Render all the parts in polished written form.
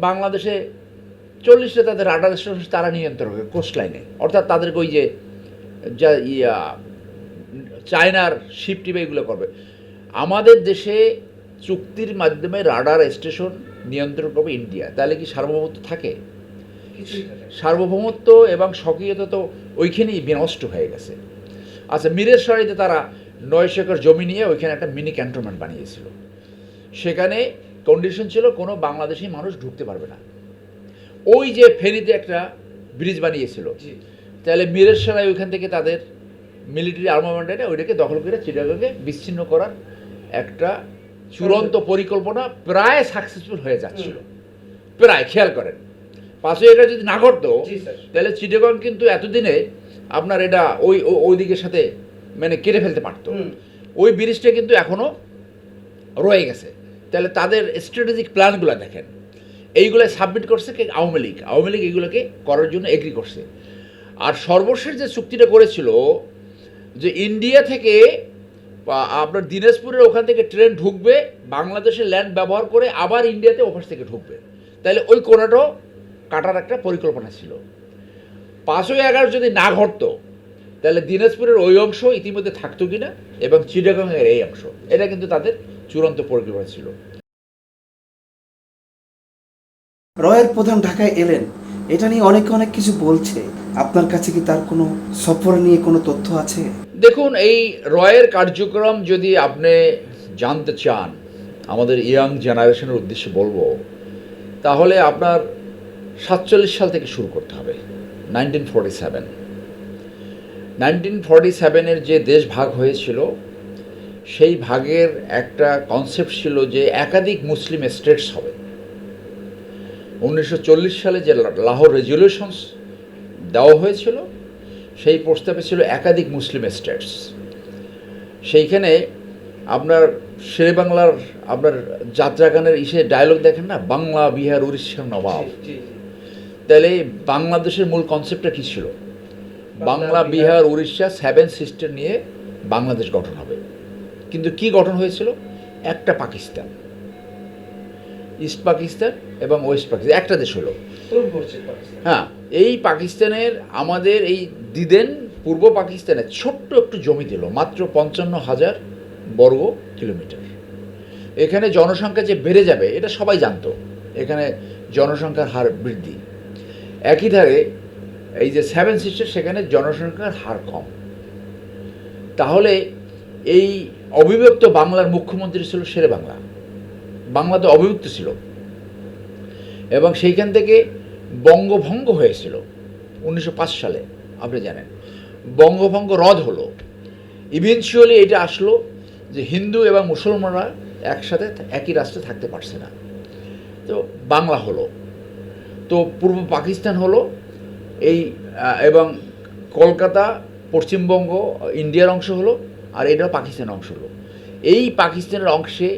বাংলাদেশে 40টা তাদের radar station তারা নিয়ন্ত্রণ করে কোস্ট লাইনে, অর্থাৎ তাদেরকে ওই যে যা চায়নার শিপ টিপ এগুলো করবে। আমাদের দেশে চুক্তির মাধ্যমে রাডার স্টেশন নিয়ন্ত্রণ করবে ইন্ডিয়া, তাহলে কি সার্বভৌমত্ব থাকে? সার্বভৌমত্ব এবং স্বকীয়তা তো ওইখানেই বিনষ্ট হয়ে গেছে। আচ্ছা, মিরেরসরাইতে তারা 900 একর জমি নিয়ে ওইখানে একটা মিনি ক্যান্টনমেন্ট বানিয়েছিল। সেখানে কন্ডিশন ছিল কোনো বাংলাদেশি মানুষ ঢুকতে পারবে না। ওই যে ফেনীতে একটা ব্রিজ বানিয়েছিল, তাহলে মিরেরসরাই ওইখান থেকে তাদের মিলিটারি আর্মামেন্ট এটা ওইটাকে দখল করে চিটাগংকে বিচ্ছিন্ন করার একটা চূড়ান্ত পরিকল্পনা প্রায় সাকসেসফুল হয়ে যাচ্ছিল। প্রায়, খেয়াল করেন, 5 এটা যদি না ঘটতো তাহলে চিটাগং কিন্তু এতদিনে আপনার এটা ওই দিকের সাথে মানে কেটে ফেলতে পারত। ওই ব্রিজটা কিন্তু এখনও রয়ে গেছে। তাহলে তাদের স্ট্র্যাটেজিক প্ল্যানগুলো দেখেন, এইগুলো সাবমিট করছে কে? আওয়ামী লীগ। আওয়ামী লীগ এগুলোকে করার জন্য এগ্রি করছে। আর সর্বশেষ যে চুক্তিটা করেছিল যে ইন্ডিয়া থেকে আপনার দিনাজপুরের ওখান থেকে ট্রেন ঢুকবে, বাংলাদেশের ল্যান্ড ব্যবহার করে আবার ইন্ডিয়াতে ওখান থেকে ঢুকবে, তাহলে ওই কোনাটাও কাটার একটা পরিকল্পনা ছিল। 5-11 যদি না ঘটতো তাহলে দিনাজপুরের ওই অংশ ইতিমধ্যে থাকতো কিনা এবং চিটাগংয়ের এই অংশ, এটা কিন্তু তাদের চূড়ান্ত পরিকল্পনা ছিল। রয়ের প্রধান ঢাকায় এলেন, এটা নিয়ে অনেক কিছু বলছে। আপনার কাছে কি তার কোনো সফর নিয়ে কোনো তথ্য আছে? দেখুন, এই রয়ের কার্যক্রম যদি আপনি জানতে চান, আমাদের ইয়াং জেনারেশনের উদ্দেশ্যে বলবো, তাহলে আপনার 47 সাল থেকে শুরু করতে হবে। 1947 যে দেশ ভাগ হয়েছিল, সেই ভাগের একটা কনসেপ্ট ছিল যে একাধিক মুসলিম স্টেটস হবে। 1940 সালে যে লাহোর রেজলিউশনস দেওয়া হয়েছিল, সেই প্রস্তাবে ছিল একাধিক মুসলিম স্টেটস। সেইখানে আপনার শেরে বাংলার আপনার যাত্রাগানের ডায়লগ দেখেন না, বাংলা বিহার উড়িষ্যার নবাব। তাহলে বাংলাদেশের মূল কনসেপ্টটা কী ছিল? বাংলা বিহার উড়িষ্যা 7 সিস্টার নিয়ে বাংলাদেশ গঠন হবে। কিন্তু কি গঠন হয়েছিল? একটা পাকিস্তান, ইস্ট পাকিস্তান এবং ওয়েস্ট পাকিস্তান, একটা দেশ হলো। হ্যাঁ, এই পাকিস্তানের আমাদের এই দিদেন পূর্ব পাকিস্তানে ছোট্ট একটু জমি দিল, মাত্র 55,000 বর্গ কিলোমিটার। এখানে জনসংখ্যা যে বেড়ে যাবে এটা সবাই জানতো, এখানে জনসংখ্যার হার বৃদ্ধি। একই ধারে এই যে 7 সিস্টার, সেখানে জনসংখ্যার হার কম। তাহলে এই অবিভক্ত বাংলার মুখ্যমন্ত্রী ছিল শেরে বাংলা। বাংলা তো অবিভক্ত ছিল, এবং সেইখান থেকে বঙ্গভঙ্গ হয়েছিল 1905 সালে। আপনি জানেন, বঙ্গভঙ্গ রদ হলো। ইভেনচুয়ালি এটা আসলো যে হিন্দু এবং মুসলমানরা একসাথে একই রাষ্ট্রে থাকতে পারছে না, তো বাংলা হলো। তো পূর্ব পাকিস্তান হলো এই, এবং কলকাতা পশ্চিমবঙ্গ ইন্ডিয়ার অংশ হলো, আর এটাও পাকিস্তানের অংশ হলো। এই পাকিস্তানের অংশে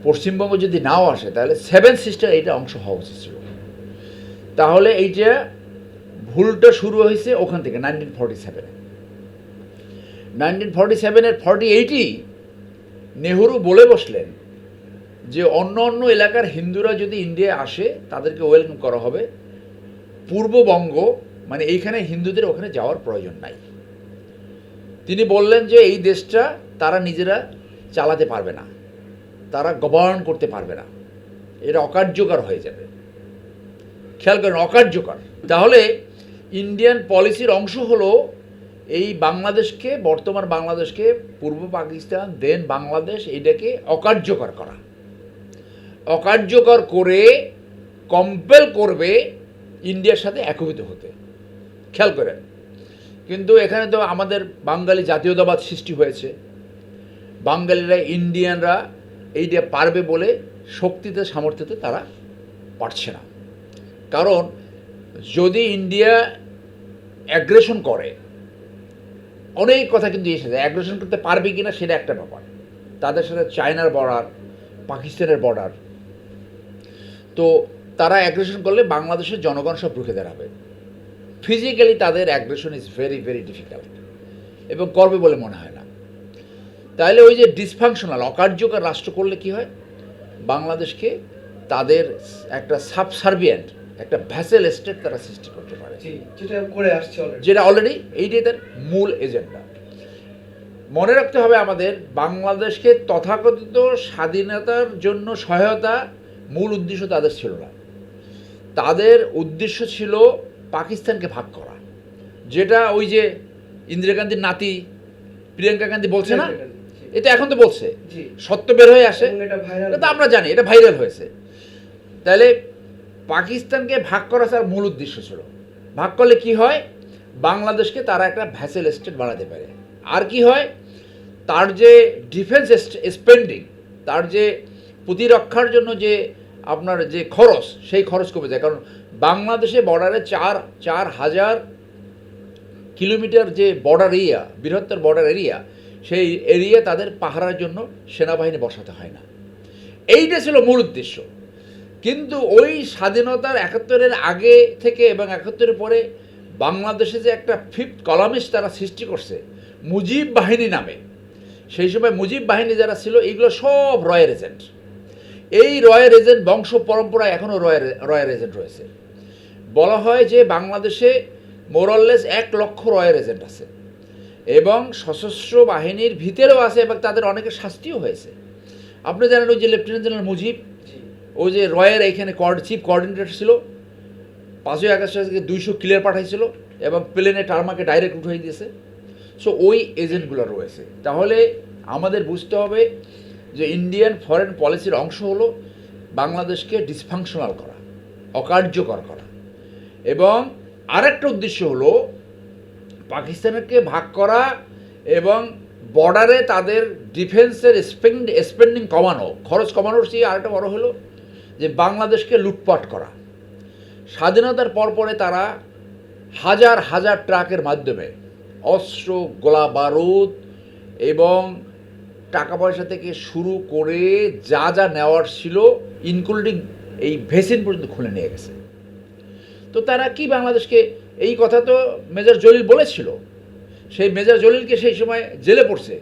পশ্চিমবঙ্গ যদি নাও আসে, তাহলে 7 সিস্টার এইটা অংশ হওয়া উচিত ছিল। তাহলে এইটা ভুলটা শুরু হয়েছে ওখান থেকে 1947-এ। 1947-এর 48-ই নেহরু বলে বসলেন যে অন্য এলাকার হিন্দুরা যদি ইন্ডিয়া আসে তাদেরকে ওয়েলকাম করা হবে, পূর্ববঙ্গ মানে এইখানে হিন্দুদের ওখানে যাওয়ার প্রয়োজন নাই। তিনি বললেন যে এই দেশটা তারা নিজেরা চালাতে পারবে না, তারা গভর্ন করতে পারবে না, এটা অকার্যকর হয়ে যাবে। খেয়াল করেন, অকার্যকর। তাহলে ইন্ডিয়ান পলিসির অংশ হলো এই বাংলাদেশকে, বর্তমান বাংলাদেশকে, পূর্ব পাকিস্তান দেন বাংলাদেশ, এটাকে অকার্যকর করা। অকার্যকর করে কম্পেল করবে ইন্ডিয়ার সাথে একীভূত হতে। খেয়াল করেন, কিন্তু এখানে তো আমাদের বাঙালি জাতীয়তাবাদ সৃষ্টি হয়েছে। বাঙালিরা, ইন্ডিয়ানরা এইটা পারবে বলে শক্তিতে সামর্থ্যতে তারা পারছে না। কারণ যদি ইন্ডিয়া অ্যাগ্রেশন করে, অনেক কথা কিন্তু এসেছে, অ্যাগ্রেশন করতে পারবে কি না সেটা একটা ব্যাপার। তাদের সাথে চায়নার বর্ডার, পাকিস্তানের বর্ডার, তো তারা অ্যাগ্রেশন করলে বাংলাদেশের জনগণ সব রুখে দাঁড়াবে। ফিজিক্যালি তাদের অ্যাগ্রেশন ইজ ভেরি ডিফিকাল্ট, এবং করবে বলে মনে হয় না। তাহলে ওই যে ডিসফাংশনাল, অকার্যকর রাষ্ট্র করলে কি হয়, বাংলাদেশকে তাদের একটা সাবসার্ভিয়েন্ট একটা ভ্যাসেল স্টেট তারা সৃষ্টি করতে পারে, যেটা করে আসছে অলরেডি, যেটা অলরেডি এইটাই তার মূল এজেন্ডা। মনে রাখতে হবে আমাদের বাংলাদেশকে তথাকথিত স্বাধীনতার জন্য সহায়তা মূল উদ্দেশ্য তাদের ছিল না। তাদের উদ্দেশ্য ছিল পাকিস্তানকে ভাগ করা, যেটা ওই যে ইন্দিরা গান্ধীর নাতি প্রিয়াঙ্কা গান্ধী বলছে না, এটা এখন তো বলছে, সত্য বের হয়ে আসে, এটা তো আমরা জানি, এটা ভাইরাল হয়েছে। তাহলে পাকিস্তানকে ভাগ করা তার মূল উদ্দেশ্য ছিল। ভাগ করলে কি হয়, বাংলাদেশকে তারা একটা ভ্যাসেল স্টেট বানাতে পারে। আর কি হয়, তার যে ডিফেন্স স্পেন্ডিং, তার যে প্রতিরক্ষার জন্য যে আপনার যে খরচ, সেই খরচ কমে যায়। কারণ বাংলাদেশে বর্ডারে 4,000 কিলোমিটার যে বর্ডার এরিয়া, বৃহত্তর বর্ডার এরিয়া, সেই এরিয়া তাদের পাহারার জন্য সেনাবাহিনী বসাতে হয় না। এইটা ছিল মূল উদ্দেশ্য। কিন্তু ওই স্বাধীনতার 71-এর আগে থেকে এবং 71-এর পরে বাংলাদেশে যে একটা ফিফথ কলামিস্ট তারা সৃষ্টি করছে মুজিব বাহিনী নামে, সেই সময় মুজিব বাহিনী যারা ছিল এইগুলো সব রয়ের এজেন্ট। এই রয়ের এজেন্ট বংশ পরম্পরায় এখনও রয়ের এজেন্ট রয়েছে। বলা হয় যে বাংলাদেশে মোরাললেস 1 লক্ষ রয়ের এজেন্ট আছে এবং সশস্ত্র বাহিনীর ভিতরেও আছে এবং তাদের অনেকের শাস্তিও হয়েছে। আপনি জানেন ওই যে লেফটেন্যান্ট জেনারেল মুজিব, ওই যে রয়ের এইখানে চিফ কোঅর্ডিনেটর ছিল, 5ই আগস্ট থেকে 200 ক্লিয়ার পাঠাইছিল এবং প্লেনে টার্মাকে ডাইরেক্ট উঠিয়ে দিয়েছে। সো ওই এজেন্টগুলো রয়েছে। তাহলে আমাদের বুঝতে হবে যে ইন্ডিয়ান ফরেন পলিসির অংশ হলো বাংলাদেশকে ডিসফাংশনাল করা, অকার্যকর করা, এবং আরেকটা উদ্দেশ্য হলো পাকিস্তানকে ভাগ করা এবং বর্ডারে তাদের ডিফেন্সের স্পেন্ডিং কমানো, খরচ কমানোর চেয়ে আরেকটা বড় হলো যে বাংলাদেশকে লুটপাট করা। স্বাধীনতার পরে তারা হাজার হাজার ট্রাকের মাধ্যমে অস্ত্র, গোলা বারুদ এবং টাকা পয়সা থেকে শুরু করে যা যা নেওয়ার ছিল ইনক্লুডিং এই ভেসিন পর্যন্ত খুলে নিয়ে গেছে। তো তারা কি বাংলাদেশকে, এই কথা তো মেজর জলিল বলেছিল, সেই মেজর জলিলকে সেই সময় জেলে পড়ছে।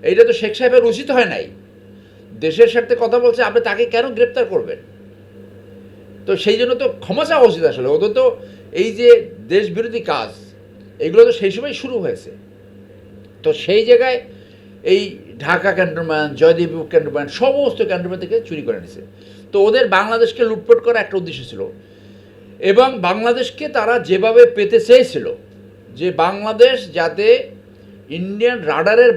এইটা তো শেখ সাহেবের উচিত হয় নাই। দেশের স্বার্থে কথা বলছে, আপনি তাকে কেন গ্রেপ্তার করবেন? তো সেই জন্য তো ক্ষমা চাওয়া উচিত আসলে। ওদের তো এই যে দেশবিরোধী কাজ, এগুলো তো সেই সময় শুরু হয়েছে। তো সেই জায়গায় এই ঢাকা ক্যান্টনমেন্ট, জয়দেব ক্যান্টনমেন্ট, সমস্ত ক্যান্টনমেন্ট থেকে চুরি করে নিছে। তো ওদের বাংলাদেশকে লুটপাট করা একটা উদ্দেশ্য ছিল। এবং বাংলাদেশকে তারা যেভাবে পেতে চেয়েছিল যে বাংলাদেশ যাতে ইন্ডিয়ান রাডারের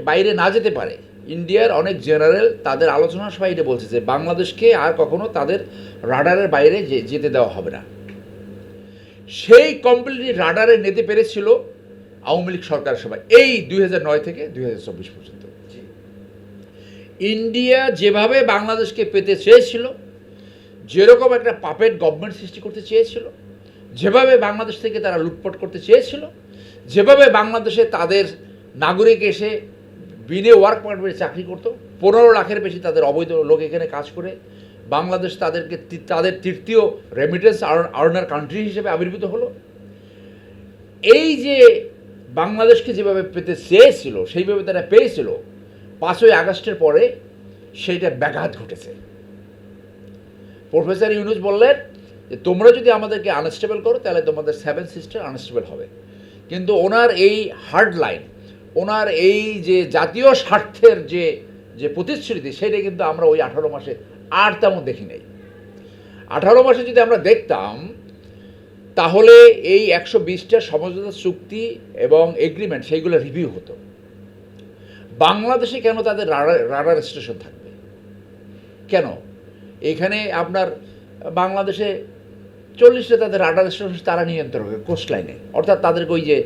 বাইরে না যেতে পারে। ইন্ডিয়ার অনেক জেনারেল তাদের আলোচনার সবাই এটা বলছে যে বাংলাদেশকে আর কখনো তাদের রাডারের বাইরে যেতে দেওয়া হবে না। সেই কমপ্লিটলি রাডারে নিতে পেরেছিল আওয়ামী লীগ সরকারের সময়, এই 2009 থেকে 2024 পর্যন্ত। ইন্ডিয়া যেভাবে বাংলাদেশকে পেতে চেয়েছিল, যেরকম একটা পাপেট গভর্নমেন্ট সৃষ্টি করতে চেয়েছিল, যেভাবে বাংলাদেশ থেকে তারা লুটপাট করতে চেয়েছিল, যেভাবে বাংলাদেশে তাদের নাগরিক এসে বিনে ওয়ার্ক পারমিটে চাকরি করতো, 15 লাখের বেশি তাদের অবৈধ লোক এখানে কাজ করে, বাংলাদেশ তাদেরকে তাদের তৃতীয় রেমিটেন্স আর্নার কান্ট্রি হিসেবে আবির্ভূত হলো। এই যে বাংলাদেশকে যেভাবে পেতে চেয়েছিল সেইভাবে তারা পেয়েছিল, 5ই আগস্টের পরে সেইটা ব্যাঘাত ঘটেছে। প্রফেসর ইউনুস বললেন যে তোমরা যদি আমাদেরকে আনস্টেবল করো তাহলে তোমাদের 7 সিস্টার আনস্টেবল হবে। কিন্তু ওনার এই হার্ড লাইন, ওনার এই যে জাতীয় স্বার্থের যে প্রতিশ্রুতি, সেটা কিন্তু আমরা ওই 18 মাসে আর তেমন দেখি নাই। 18 মাসে যদি আমরা দেখতাম তাহলে এই 120টা সমঝোতা চুক্তি এবং এগ্রিমেন্ট সেইগুলো রিভিউ হতো। বাংলাদেশে কেন তাদের রাডার স্টেশন থাকবে? কেন? এখানে আপনার বাংলাদেশে 40টা তাদের রাডার স্টেশন তারা নিয়ন্ত্রণ করে কোস্ট লাইনে, অর্থাৎ তাদেরকে ওই যে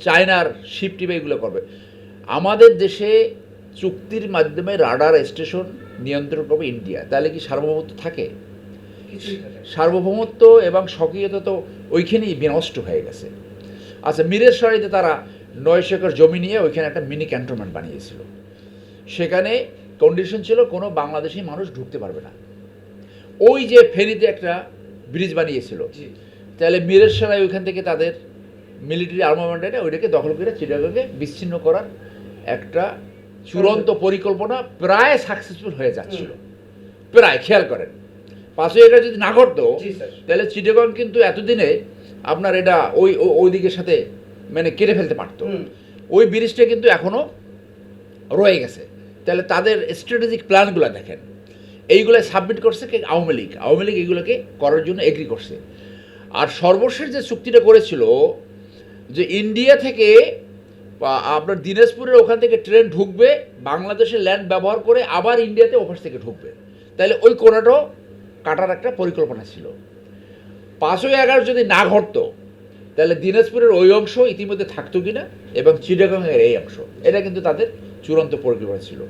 চায়নার শিপ টিপ এগুলো করবে। আমাদের দেশে চুক্তির মাধ্যমে রাডার স্টেশন নিয়ন্ত্রণ করবে ইন্ডিয়া, তাহলে কি সার্বভৌমত্ব থাকে? সার্বভৌমত্ব এবং স্বকীয়তা তো ওইখানেই বিনষ্ট হয়ে গেছে। আচ্ছা, মিরেশ্বরীতে তারা 900 একর জমি নিয়ে ওইখানে একটা মিনি ক্যান্টনমেন্ট বানিয়েছিল। সেখানে কন্ডিশন ছিল কোনো বাংলাদেশি মানুষ ঢুকতে পারবে না। ওই যে ফেনীতে একটা ব্রিজ বানিয়েছিল, তাহলে মিরেশ্বরাই ওইখান থেকে তাদের মিলিটারি আর্মামেন্ট ওইটাকে দখল করে চিটাগাংকে বিচ্ছিন্ন করার একটা চূড়ান্ত পরিকল্পনা প্রায় সাকসেসফুল হয়ে যাচ্ছিল, প্রায়। খেয়াল করেন 5ই আগস্ট যদি না ঘটতো তাহলে চিটাগং কিন্তু এতদিনে আপনার এটা ওই দিকের সাথে মানে কেটে ফেলতে পারতো। ওই ব্রিজটা কিন্তু এখনও রয়ে গেছে। তাহলে তাদের স্ট্র্যাটেজিক প্ল্যানগুলো দেখেন, এইগুলো সাবমিট করছে কে? আওয়ামী লীগ এইগুলোকে করার জন্য এগ্রি করছে। আর সর্বশেষ যে চুক্তিটা করেছিল যে ইন্ডিয়া থেকে আপনার দিনাজপুরের ওখান থেকে ট্রেন ঢুকবে, বাংলাদেশের ল্যান্ড ব্যবহার করে আবার ইন্ডিয়াতে ওপাশ থেকে ঢুকবে, তাহলে ওই কোনাটাও কাটার একটা পরিকল্পনা ছিল। 5ই আগস্ট যদি না ঘটতো তাহলে দিনাজপুরের ওই অংশ ইতিমধ্যে থাকতো কিনা এবং চিটাগংয়ের এই অংশ, এটা কিন্তু তাদের চূড়ান্ত পরিকল্পনা ছিল।